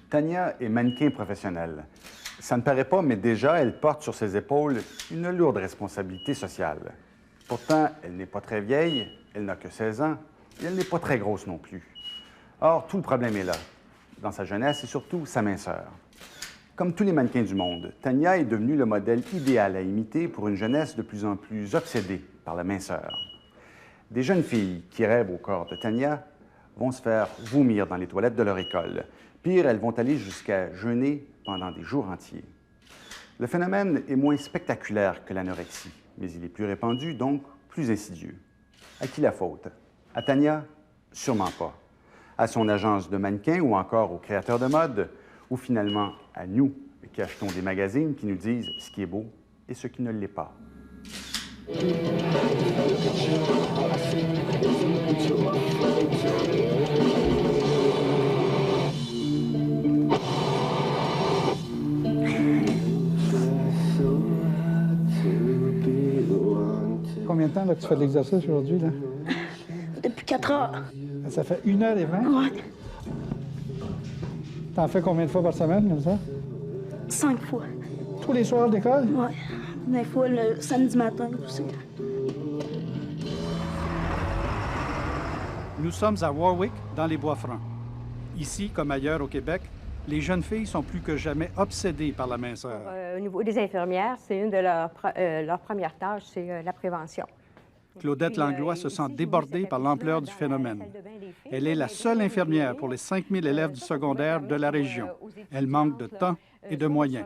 Tania est mannequin professionnelle. Ça ne paraît pas, mais déjà, elle porte sur ses épaules une lourde responsabilité sociale. Pourtant, elle n'est pas très vieille, elle n'a que 16 ans, et elle n'est pas très grosse non plus. Or, tout le problème est là, dans sa jeunesse et surtout sa minceur. Comme tous les mannequins du monde, Tania est devenue le modèle idéal à imiter pour une jeunesse de plus en plus obsédée par la minceur. Des jeunes filles qui rêvent au corps de Tania vont se faire vomir dans les toilettes de leur école. Pire, elles vont aller jusqu'à jeûner pendant des jours entiers. Le phénomène est moins spectaculaire que l'anorexie, mais il est plus répandu, donc plus insidieux. À qui la faute? À Tania? Sûrement pas. À son agence de mannequins ou encore aux créateurs de mode, ou finalement à nous qui achetons des magazines qui nous disent ce qui est beau et ce qui ne l'est pas. Combien de temps là, que tu fais de l'exercice aujourd'hui? Depuis 4 heures. Ça fait 1h20? Ouais. T'en fais combien de fois par semaine, comme ça? 5 fois. Tous les soirs d'école? Ouais. Des fois, le samedi matin aussi. Nous sommes à Warwick, dans les Bois-Francs. Ici, comme ailleurs au Québec, les jeunes filles sont plus que jamais obsédées par la minceur. Au niveau des infirmières, c'est une de leurs premières tâches, c'est la prévention. Claudette Langlois se sent débordée par l'ampleur du phénomène. Elle est la seule infirmière pour les 5000 élèves du secondaire de la région. Elle manque de temps et de moyens.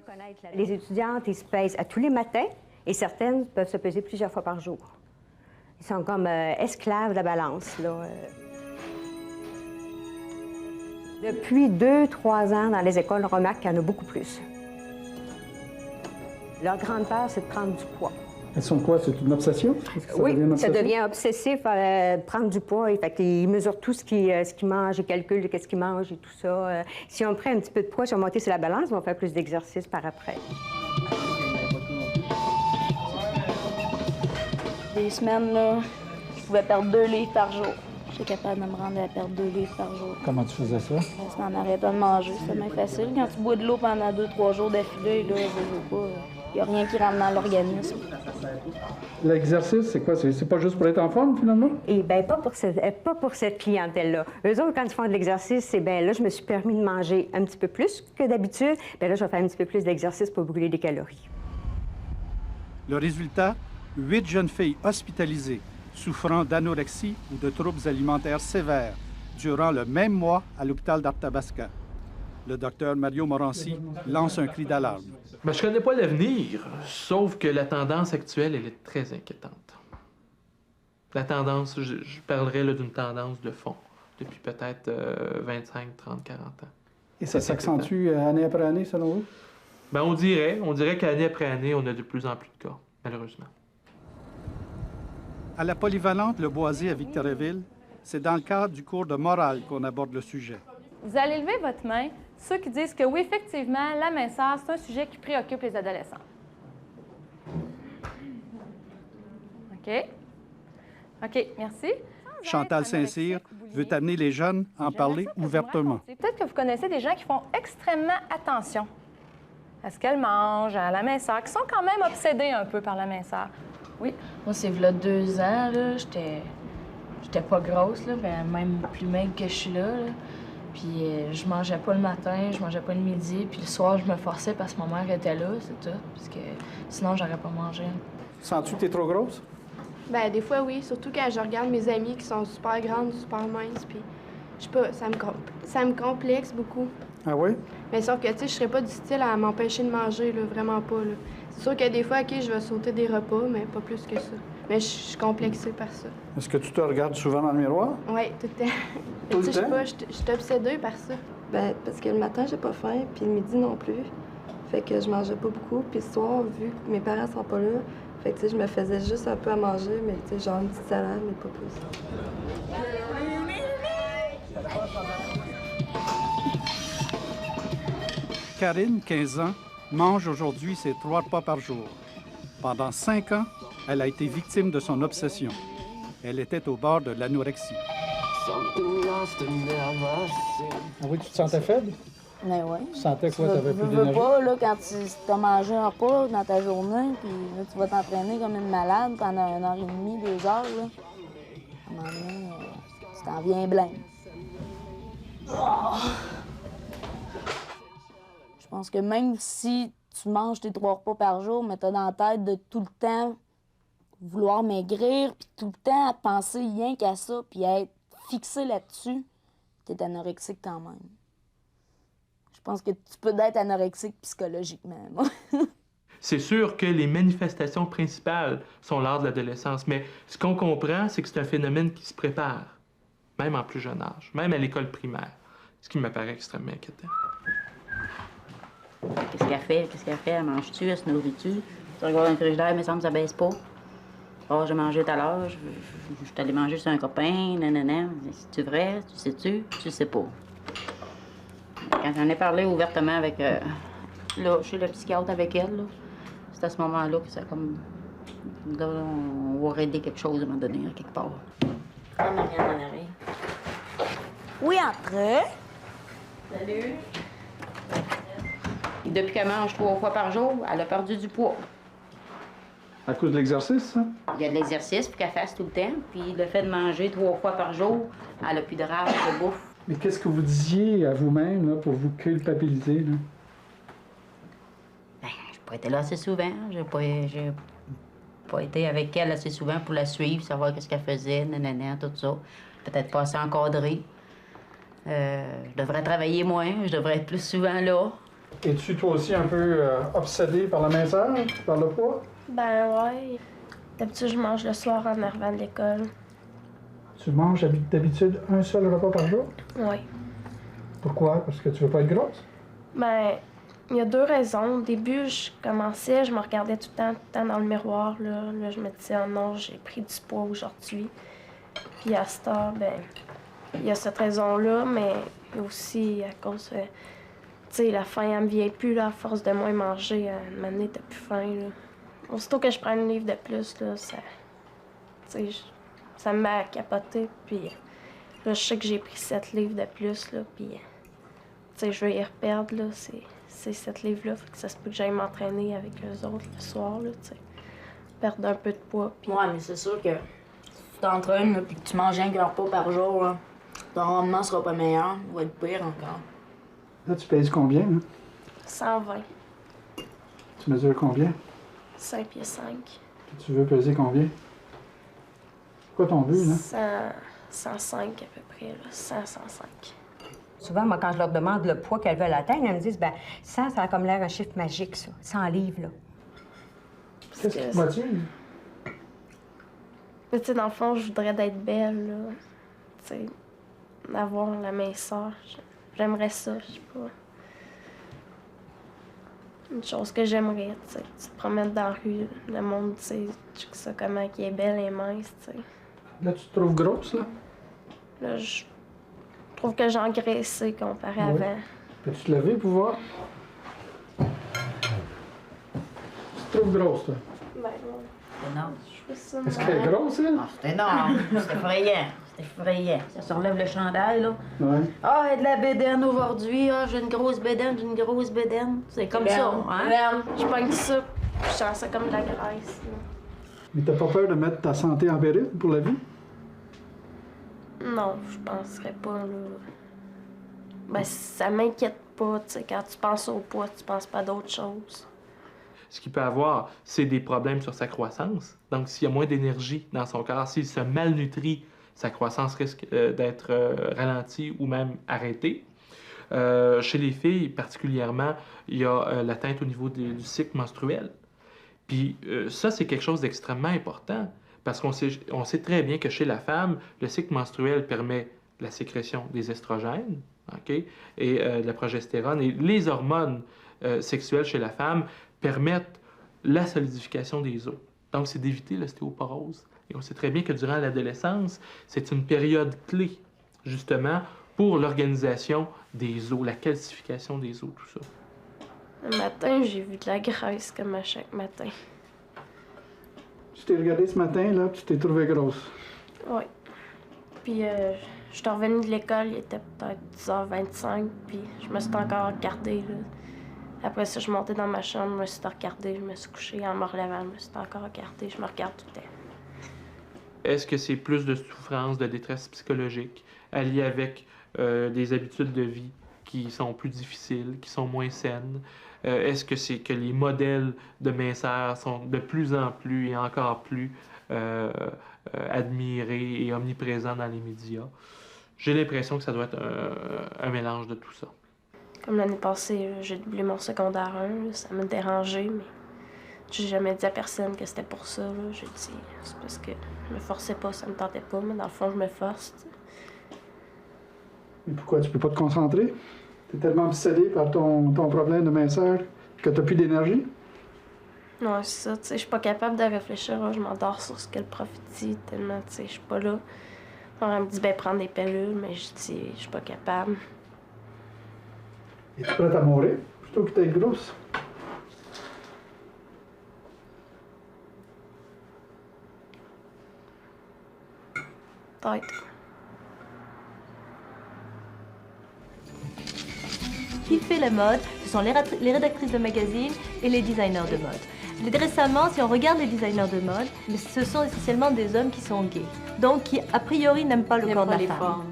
Les étudiantes, ils se pèsent à tous les matins et certaines peuvent se peser plusieurs fois par jour. Ils sont comme esclaves de la balance, là. Depuis 2-3 ans, dans les écoles, on remarque qu'il y en a beaucoup plus. Leur grande peur, c'est de prendre du poids. Elles sont quoi? C'est une obsession? Oui, ça devient obsessif, prendre du poids. Ils mesurent tout ce qu'ils mangent, ils calculent qu'est-ce qu'ils mangent et tout ça. Si on prend un petit peu de poids, si on monte sur la balance, on va faire plus d'exercice par après. Des semaines, là, je pouvais perdre 2 livres par jour. J'étais capable de me rendre à perdre 2 livres par jour. Comment tu faisais ça? C'est en arrêtant de manger, c'est bien facile. Quand tu bois de l'eau pendant 2-3 jours d'affilée, là, il n'y a rien qui rentre dans l'organisme. L'exercice, c'est quoi? C'est pas juste pour être en forme, finalement? Eh bien, pas pour cette clientèle-là. Eux autres, quand ils font de l'exercice, c'est bien là, je me suis permis de manger un petit peu plus que d'habitude. Bien là, je vais faire un petit peu plus d'exercice pour brûler des calories. Le résultat, 8 jeunes filles hospitalisées souffrant d'anorexie ou de troubles alimentaires sévères durant le même mois à l'hôpital d'Arthabasca. Le docteur Mario Morancy lance un cri d'alarme. Je ne connais pas l'avenir, sauf que la tendance actuelle, elle est très inquiétante. La tendance, je parlerais d'une tendance de fond, depuis peut-être 25, 30, 40 ans. Et ça s'accentue année après année, selon vous? Bien, on dirait qu'année après année, on a de plus en plus de cas, malheureusement. À la polyvalente Le Boisé à Victoriaville, c'est dans le cadre du cours de morale qu'on aborde le sujet. Vous allez lever votre main, ceux qui disent que oui, effectivement, la minceur, c'est un sujet qui préoccupe les adolescents. OK. OK, merci. Chantal Saint-Cyr veut amener les jeunes à en parler ouvertement. Peut-être que vous connaissez des gens qui font extrêmement attention à ce qu'elles mangent, à la minceur, qui sont quand même obsédés un peu par la minceur. Oui. Moi, c'est là 2 ans, là, j'étais pas grosse, là, ben, même plus maigre que je suis là. Puis je mangeais pas le matin, je mangeais pas le midi, puis le soir, je me forçais parce que ma mère était là, c'est tout. Parce que sinon, j'aurais pas mangé. Sens-tu que t'es trop grosse? Ben des fois, oui. Surtout quand je regarde mes amies qui sont super grandes, super minces, puis je sais pas, ça me complexe beaucoup. Ah oui? Mais sauf que, tu sais, je serais pas du style à m'empêcher de manger, là, vraiment pas, là. C'est sûr que des fois, OK, je vais sauter des repas, mais pas plus que ça. Mais je suis complexée par ça. Est-ce que tu te regardes souvent dans le miroir? Oui, tout le temps. Tout le temps? Je sais pas, je suis obsédée par ça. Ben parce que le matin, j'ai pas faim, puis le midi non plus. Fait que je mangeais pas beaucoup. Puis le soir, vu que mes parents sont pas là, fait que, tu sais, je me faisais juste un peu à manger, mais tu sais, genre une petite salade, mais pas plus. Karine, 15 ans, mange aujourd'hui ses 3 repas par jour. Pendant 5 ans, elle a été victime de son obsession. Elle était au bord de l'anorexie. Ah oui, tu te sentais faible? Mais oui. Tu sentais quoi? Tu T'avais veux, plus veux d'énergie? pas, là, quand tu as mangé un repas dans ta journée, puis là, tu vas t'entraîner comme une malade pendant 1h30, 2 heures, là. À un moment donné, tu t'en viens blême. Je pense que même si tu manges tes 3 repas par jour, mais tu as dans la tête de tout le temps vouloir maigrir, puis tout le temps à penser rien qu'à ça, puis à être fixé là-dessus, tu es anorexique quand même. Je pense que tu peux être anorexique psychologiquement. C'est sûr que les manifestations principales sont lors de l'adolescence, mais ce qu'on comprend, c'est que c'est un phénomène qui se prépare, même en plus jeune âge, même à l'école primaire, ce qui me paraît extrêmement inquiétant. Qu'est-ce qu'elle fait? Qu'est-ce qu'elle fait? Elle mange-tu? Elle se nourrit-tu? Tu regardes dans le frigidaire, il me semble que ça baisse pas. Oh, j'ai mangé tout à l'heure, je suis allée manger chez un copain, nanana. C'est-tu vrai? Tu sais-tu? Tu sais pas. Quand j'en ai parlé ouvertement avec... là, chez le psychiatre avec elle, là, c'est à ce moment-là que ça comme... Là, on va aider quelque chose à un moment donné, à quelque part. Ah, Marianne en arrière. Oui, entre. Salut. Et depuis qu'elle mange 3 fois par jour, elle a perdu du poids. À cause de l'exercice, ça? Il y a de l'exercice, puis qu'elle fasse tout le temps. Puis le fait de manger 3 fois par jour, elle a plus de rage de bouffe. Mais qu'est-ce que vous disiez à vous-même là, pour vous culpabiliser? Là? Ben, j'ai pas été là assez souvent. J'ai pas été avec elle assez souvent pour la suivre, savoir qu'est-ce qu'elle faisait, nanana, tout ça. Peut-être pas assez encadrée. Je devrais travailler moins, je devrais être plus souvent là. Es-tu toi aussi un peu obsédé par la minceur, par le poids? Ben ouais. D'habitude, je mange le soir en arrivant de l'école. Tu manges d'habitude un seul repas par jour? Oui. Pourquoi? Parce que tu veux pas être grosse? Ben, il y a 2 raisons. Au début, je commençais, je me regardais tout le temps dans le miroir. Là, je me disais, oh non, j'ai pris du poids aujourd'hui. Puis à cette heure, ben, il y a cette raison-là, mais il y a aussi à cause... tu sais, la faim, elle me vient plus, là, à force de moins manger. À un moment donné, t'as plus faim, là. Aussitôt que je prends un livre de plus, là, ça... Tu sais, ça me met à capoter, puis... Là, je sais que j'ai pris 7 livres de plus, là, puis... Tu sais, je veux y reperdre, là, c'est 7 livres-là. Fait que ça se peut que j'aille m'entraîner avec eux autres le soir, là, tu sais. Perdre un peu de poids, puis... Ouais, mais c'est sûr que si tu t'entraînes, puis que tu manges un repas par jour, là, ton rendement sera pas meilleur, il va être pire encore. Là, tu pèses combien? Hein? 120. Tu mesures combien? 5 pieds 5. Tu veux peser combien? C'est quoi ton but, là? 105 à peu près, là. 100, 105. Souvent, moi, quand je leur demande le poids qu'elles veulent atteindre, elles me disent, ben 100, ça a comme l'air un chiffre magique, ça. 100 livres, là. Qu'est-ce qui te motive? Mais tu sais, dans le fond, je voudrais d'être belle, là. Tu sais, d'avoir la minceur. J'aimerais ça, je sais pas. Une chose que j'aimerais, tu sais. Tu te promènes dans la rue, le monde, tu sais, tu sais ça comment qui est belle et mince, tu sais. Là, tu te trouves grosse, là? Là, je trouve que j'ai engraissé comparé à avant. Peux-tu te lever pour voir? Tu te trouves grosse, toi? Ben, C'est énorme. je fais ça. Est-ce qu'elle est grosse, elle? Ah, c'est énorme. C'est effrayant. C'est effrayant. Ça se relève le chandail, là. Ouais. Ah, et de la bédaine aujourd'hui. Ah, j'ai une grosse bédaine, j'ai une grosse bédaine. C'est comme ça, hein? Je pogne ça, puis je sens ça comme de la graisse, là. Mais t'as pas peur de mettre ta santé en péril pour la vie? Non, je penserais pas, là. Ben, ça m'inquiète pas, tu sais. Quand tu penses au poids, tu penses pas d'autre chose. Ce qu'il peut avoir, c'est des problèmes sur sa croissance. Donc, s'il y a moins d'énergie dans son corps, s'il se malnutrit, sa croissance risque d'être ralentie ou même arrêtée. Chez les filles, particulièrement, il y a l'atteinte au niveau du cycle menstruel. Puis ça, c'est quelque chose d'extrêmement important parce qu'on sait très bien que chez la femme, le cycle menstruel permet la sécrétion des estrogènes, OK, et de la progestérone. Et les hormones sexuelles chez la femme permettent la solidification des os. Donc, c'est d'éviter l'ostéoporose. Et on sait très bien que durant l'adolescence, c'est une période clé, justement, pour l'organisation des os, la calcification des os, tout ça. Le matin, j'ai vu de la graisse comme à chaque matin. Tu t'es regardé ce matin, là, tu t'es trouvée grosse. Oui. Puis, Je suis revenue de l'école, il était peut-être 10h25, puis je me suis encore regardée, là. Après ça, je montais dans ma chambre, je me suis regardée, je me suis couchée. En me relevant, je me suis encore regardée, je me regarde tout le temps. Est-ce que c'est plus de souffrance, de détresse psychologique, alliée avec des habitudes de vie qui sont plus difficiles, qui sont moins saines? Est-ce que c'est que les modèles de minceurs sont de plus en plus et encore plus admirés et omniprésents dans les médias? J'ai l'impression que ça doit être un mélange de tout ça. Comme l'année passée, j'ai doublé mon secondaire 1, là, ça m'a dérangé, mais j'ai jamais dit à personne que c'était pour ça. J'ai dit, c'est parce que je me forçais pas, ça me tentait pas, mais dans le fond, je me force. T'sais. Mais pourquoi tu peux pas te concentrer? Tu es tellement obsédé par ton problème de minceur que tu n'as plus d'énergie? Non, c'est ça, tu sais, je suis pas capable de réfléchir, je m'endors sur ce que le prof dit, tellement, tu sais, je suis pas là. Alors, elle me dit, ben, prendre des pilules, mais je dis, je suis pas capable. Es-tu prête à mourir plutôt que d'être grosse? Peut-être. Qui fait la mode? Ce sont les rédactrices de magazines et les designers de mode. Récemment, si on regarde les designers de mode, ce sont essentiellement des hommes qui sont gays, donc qui, a priori, n'aiment pas le corps de la femme.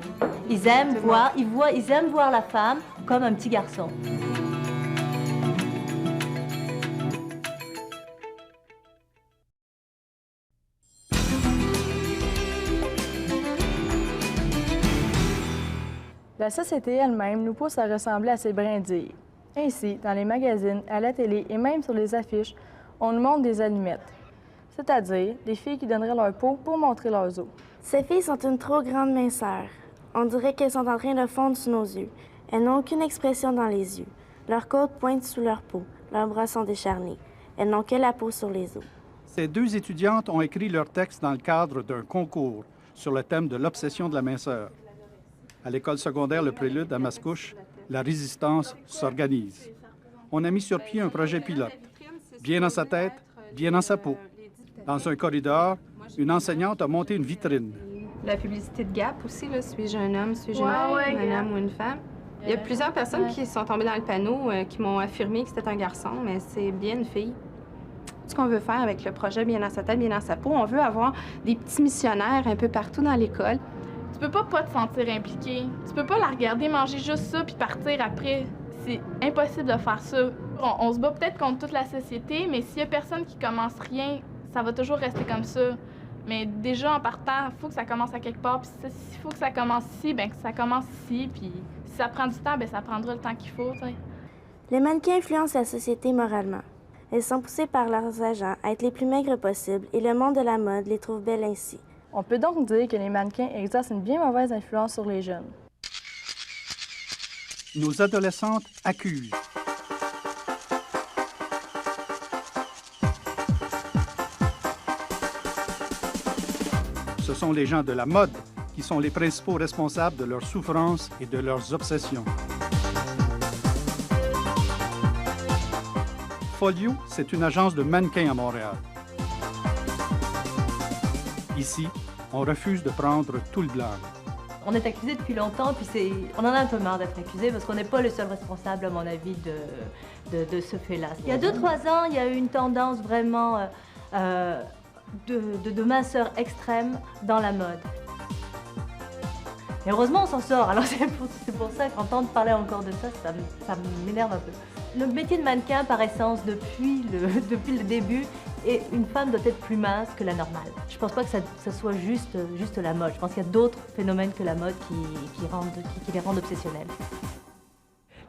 Ils aiment voir la femme comme un petit garçon. La société elle-même nous pousse à ressembler à ces brindilles. Ainsi, dans les magazines, à la télé et même sur les affiches, on nous montre des allumettes, c'est-à-dire des filles qui donneraient leur peau pour montrer leurs os. Ces filles sont une trop grande minceur. On dirait qu'elles sont en train de fondre sous nos yeux. Elles n'ont aucune expression dans les yeux. Leurs côtes pointent sous leur peau. Leurs bras sont décharnés. Elles n'ont que la peau sur les os. Ces deux étudiantes ont écrit leur texte dans le cadre d'un concours sur le thème de l'obsession de la minceur. À l'école secondaire Le Prélude à Mascouche, la résistance s'organise. On a mis sur pied un projet pilote. Bien dans sa tête, bien dans sa peau. Dans un corridor, une enseignante a monté une vitrine. La publicité de Gap aussi, là, suis-je un homme, suis-je un homme ou une femme? Il y a plusieurs personnes qui sont tombées dans le panneau, qui m'ont affirmé que c'était un garçon, mais c'est bien une fille. Ce qu'on veut faire avec le projet Bien dans sa tête, bien dans sa peau, on veut avoir des petits missionnaires un peu partout dans l'école. Tu peux pas te sentir impliqué. Tu peux pas la regarder manger juste ça puis partir après. C'est impossible de faire ça. On se bat peut-être contre toute la société, mais s'il y a personne qui commence rien, ça va toujours rester comme ça. Mais déjà, en partant, il faut que ça commence à quelque part. Puis s'il faut que ça commence ici, bien que ça commence ici. Puis si ça prend du temps, bien ça prendra le temps qu'il faut, t'sais. Les mannequins influencent la société moralement. Elles sont poussées par leurs agents à être les plus maigres possibles et le monde de la mode les trouve belles ainsi. On peut donc dire que les mannequins exercent une bien mauvaise influence sur les jeunes. Nos adolescentes accusent. Ce sont les gens de la mode qui sont les principaux responsables de leurs souffrances et de leurs obsessions. Folio, c'est une agence de mannequins à Montréal. Ici, on refuse de prendre tout le blâme. On est accusé depuis longtemps, puis on en a un peu marre d'être accusé parce qu'on n'est pas le seul responsable, à mon avis, de ce fait-là. Il y a 2-3 ans, il y a eu une tendance vraiment de minceur extrême dans la mode. Et heureusement, on s'en sort. Alors c'est pour ça qu'entendre parler encore de ça, ça m'énerve un peu. Le métier de mannequin, par essence, depuis le début, et une femme doit être plus mince que la normale. Je pense pas que ça soit juste la mode. Je pense qu'il y a d'autres phénomènes que la mode qui les rendent obsessionnels.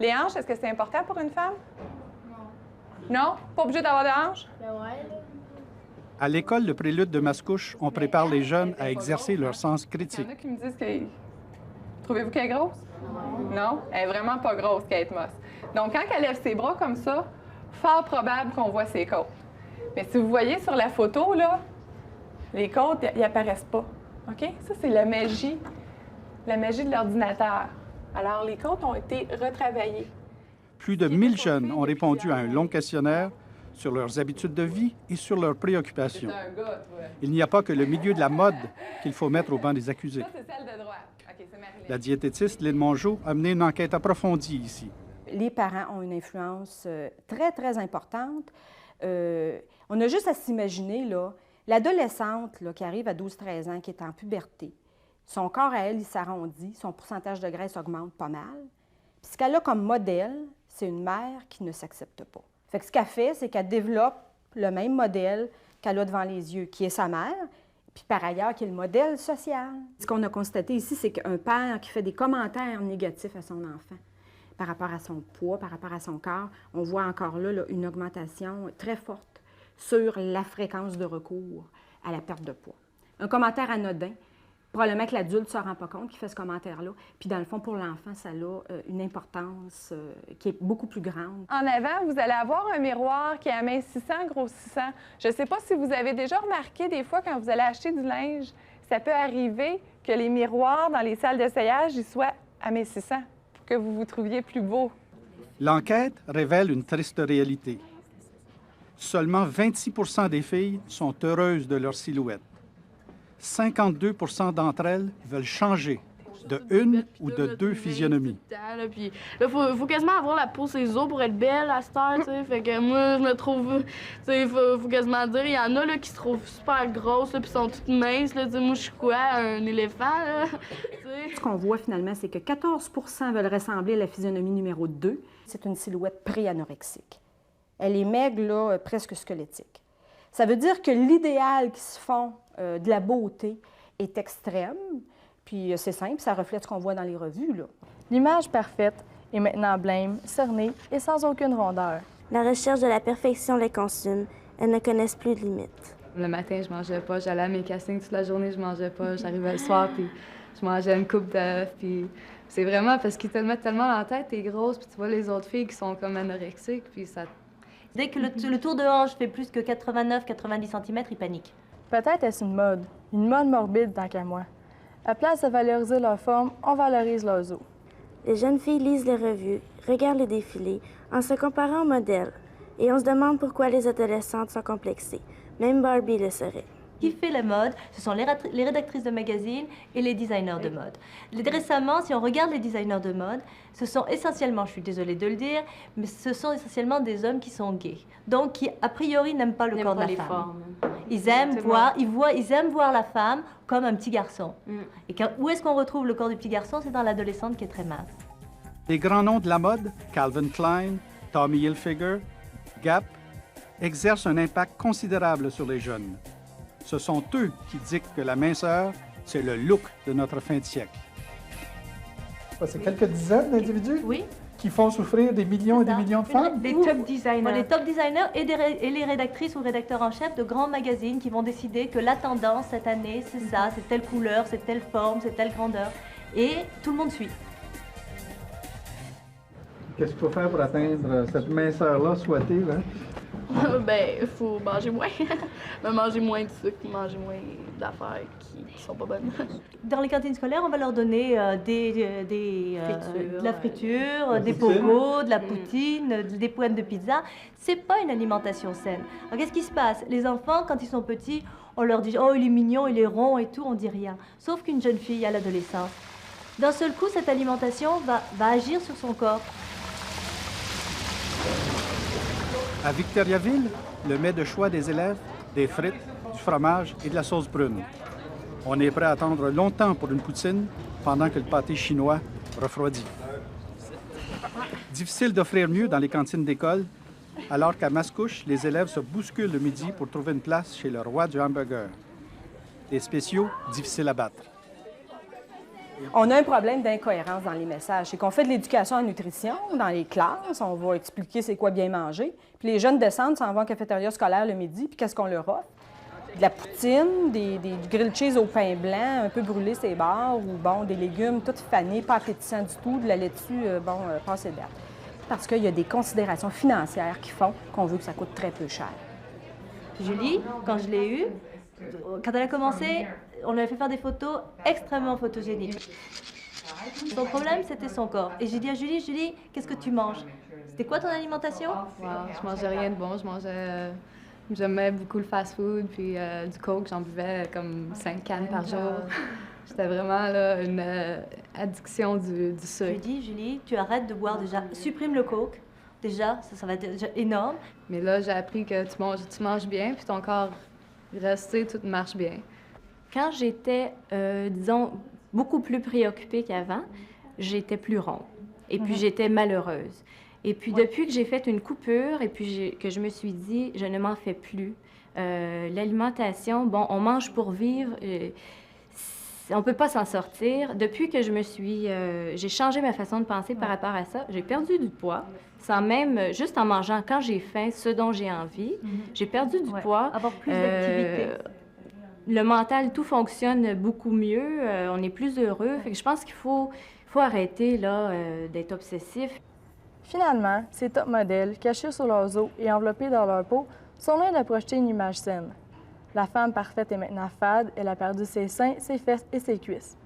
Les hanches, est-ce que c'est important pour une femme? Non. Non? Pas obligé d'avoir de hanches? Ben ouais. À l'école Le Prélude de Mascouche, on prépare les jeunes à exercer leur sens critique. Il y en a qui me disent que... Trouvez-vous qu'elle est grosse? Non. Elle est vraiment pas grosse, Kate Moss. Donc, quand elle lève ses bras comme ça, fort probable qu'on voit ses côtes. Mais si vous voyez sur la photo, là, les côtes, ils apparaissent pas. OK? Ça, c'est la magie de l'ordinateur. Alors, les côtes ont été retravaillées. Plus de 1000 jeunes ont répondu à un long questionnaire sur leurs habitudes de vie et sur leurs préoccupations. Il n'y a pas que le milieu de la mode qu'il faut mettre au banc des accusés. Ça, c'est celle de droite. OK, c'est La diététiste Lynn Mongeau a mené une enquête approfondie ici. Les parents ont une influence très, très importante. On a juste à s'imaginer, là, l'adolescente là, qui arrive à 12-13 ans, qui est en puberté, son corps à elle, il s'arrondit, son pourcentage de graisse augmente pas mal. Puis ce qu'elle a comme modèle, c'est une mère qui ne s'accepte pas. Fait que ce qu'elle fait, c'est qu'elle développe le même modèle qu'elle a devant les yeux, qui est sa mère, puis par ailleurs, qui est le modèle social. Ce qu'on a constaté ici, c'est qu'un père qui fait des commentaires négatifs à son enfant par rapport à son poids, par rapport à son corps, on voit encore là une augmentation très forte sur la fréquence de recours à la perte de poids. Un commentaire anodin, probablement que l'adulte ne se rend pas compte qu'il fait ce commentaire-là. Puis dans le fond, pour l'enfant, ça a une importance qui est beaucoup plus grande. En avant, vous allez avoir un miroir qui est amincissant, grossissant. Je ne sais pas si vous avez déjà remarqué des fois quand vous allez acheter du linge, ça peut arriver que les miroirs dans les salles d'essayage ils soient amincissants pour que vous vous trouviez plus beau. L'enquête révèle une triste réalité. Seulement 26 des filles sont heureuses de leur silhouette. 52 d'entre elles veulent changer de une ou de deux physionomies. Puis là, faut quasiment avoir la peau ses os pour être belle à cette heure, tu sais. Fait que moi, je me trouve, tu sais, faut quasiment dire, il y en a là, qui se trouvent super grosses, là, puis sont toutes minces, là. Tu sais, moi, je suis quoi, un éléphant, là? Ce qu'on voit finalement, c'est que 14 veulent ressembler à la physionomie numéro 2. C'est une silhouette pré-anorexique. Elle est maigre, là, presque squelettique. Ça veut dire que l'idéal qui se font de la beauté est extrême. Puis c'est simple, ça reflète ce qu'on voit dans les revues, là. L'image parfaite est maintenant blême, cernée et sans aucune rondeur. La recherche de la perfection les consume. Elles ne connaissent plus de limites. Le matin, je mangeais pas. J'allais à mes castings toute la journée, je mangeais pas. J'arrivais le soir, puis je mangeais une coupe d'œufs. Puis c'est vraiment parce qu'ils te le mettent tellement dans la tête, t'es grosse, puis tu vois les autres filles qui sont comme anorexiques, puis ça... Dès que le tour de hanche fait plus que 89-90 cm, il panique. Peut-être est-ce une mode morbide tant qu'à moi. À place de valoriser leur forme, on valorise leurs os. Les jeunes filles lisent les revues, regardent les défilés, en se comparant aux modèles. Et on se demande pourquoi les adolescentes sont complexées. Même Barbie le serait. Qui fait la mode, ce sont les rédactrices de magazines et les designers de mode. Récemment, si on regarde les designers de mode, ce sont essentiellement, je suis désolée de le dire, mais ce sont essentiellement des hommes qui sont gays. Donc, qui, a priori, n'aiment pas le corps de la femme. Ils aiment voir la femme comme un petit garçon. Et où est-ce qu'on retrouve le corps du petit garçon? C'est dans l'adolescente qui est très mince. Les grands noms de la mode, Calvin Klein, Tommy Hilfiger, Gap, exercent un impact considérable sur les jeunes. Ce sont eux qui dictent que la minceur, c'est le look de notre fin de siècle. C'est quelques dizaines d'individus qui font souffrir des millions et des millions de femmes? Des top designers. Les top designers et les rédactrices ou rédacteurs en chef de grands magazines qui vont décider que la tendance cette année, c'est ça, c'est telle couleur, c'est telle forme, c'est telle grandeur. Et tout le monde suit. Qu'est-ce qu'il faut faire pour atteindre cette minceur-là souhaitée, là? Ben, il faut manger moins. Manger moins de sucre, manger moins d'affaires qui sont pas bonnes. Dans les cantines scolaires, on va leur donner de la friture, des pogos, de la poutine, des poêles de pizza. C'est pas une alimentation saine. Alors qu'est-ce qui se passe? Les enfants, quand ils sont petits, on leur dit « Oh, il est mignon, il est rond et tout », on dit rien. Sauf qu'une jeune fille à l'adolescence, d'un seul coup, cette alimentation va agir sur son corps. À Victoriaville, le mets de choix des élèves, des frites, du fromage et de la sauce brune. On est prêt à attendre longtemps pour une poutine pendant que le pâté chinois refroidit. Difficile d'offrir mieux dans les cantines d'école, alors qu'à Mascouche, les élèves se bousculent le midi pour trouver une place chez le roi du hamburger. Des spéciaux difficiles à battre. On a un problème d'incohérence dans les messages. C'est qu'on fait de l'éducation en nutrition dans les classes, on va expliquer c'est quoi bien manger. Puis les jeunes descendent, s'en vont en cafétéria scolaire le midi, puis qu'est-ce qu'on leur offre? De la poutine, des grilled cheese au pain blanc, un peu brûlé ses bords, ou bon, des légumes tout fanés, pas appétissants du tout, de la laitue, passée de date. Parce qu'il y a des considérations financières qui font qu'on veut que ça coûte très peu cher. Julie, quand je l'ai eue, quand elle a commencé, on lui a fait faire des photos extrêmement photogéniques. Son problème, c'était son corps. Et j'ai dit à Julie, Julie, qu'est-ce que tu manges? C'était quoi ton alimentation? Je mangeais rien de bon. J'aimais beaucoup le fast-food, puis du coke, j'en buvais comme 5 cannes par jour. J'étais vraiment là, une addiction du sucre. Je lui dis, Julie, tu arrêtes de boire déjà. Supprime le coke. Déjà, ça va être déjà énorme. Mais là, j'ai appris que tu manges bien, puis ton corps resté, tout marche bien. Quand j'étais, disons, beaucoup plus préoccupée qu'avant, j'étais plus ronde. Et puis, j'étais malheureuse. Et puis, depuis que j'ai fait une coupure et puis que je me suis dit, je ne m'en fais plus, l'alimentation, bon, on mange pour vivre, on ne peut pas s'en sortir. Depuis que j'ai changé ma façon de penser par rapport à ça, j'ai perdu du poids, sans même, juste en mangeant quand j'ai faim, ce dont j'ai envie. J'ai perdu du poids. Avoir plus d'activité. Le mental, tout fonctionne beaucoup mieux, on est plus heureux. Fait que je pense qu'il faut arrêter là, d'être obsessif. Finalement, ces top modèles, cachés sous leurs os et enveloppés dans leur peau, sont loin de projeter une image saine. La femme parfaite est maintenant fade, elle a perdu ses seins, ses fesses et ses cuisses.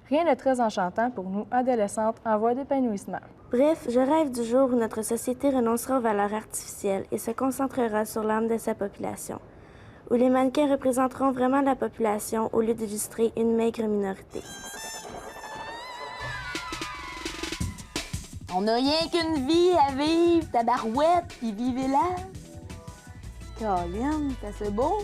Rien de très enchantant pour nous, adolescentes en voie d'épanouissement. Bref, je rêve du jour où notre société renoncera aux valeurs artificielles et se concentrera sur l'âme de sa population, où les mannequins représenteront vraiment la population au lieu d'illustrer une maigre minorité. On n'a rien qu'une vie à vivre, tabarouette, puis vivez-la. Colin, c'est beau.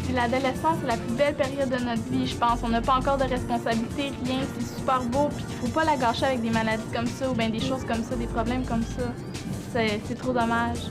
Puis l'adolescence, c'est la plus belle période de notre vie, je pense. On n'a pas encore de responsabilité, rien, c'est super beau, puis il faut pas la gâcher avec des maladies comme ça ou bien des choses comme ça, des problèmes comme ça. C'est trop dommage.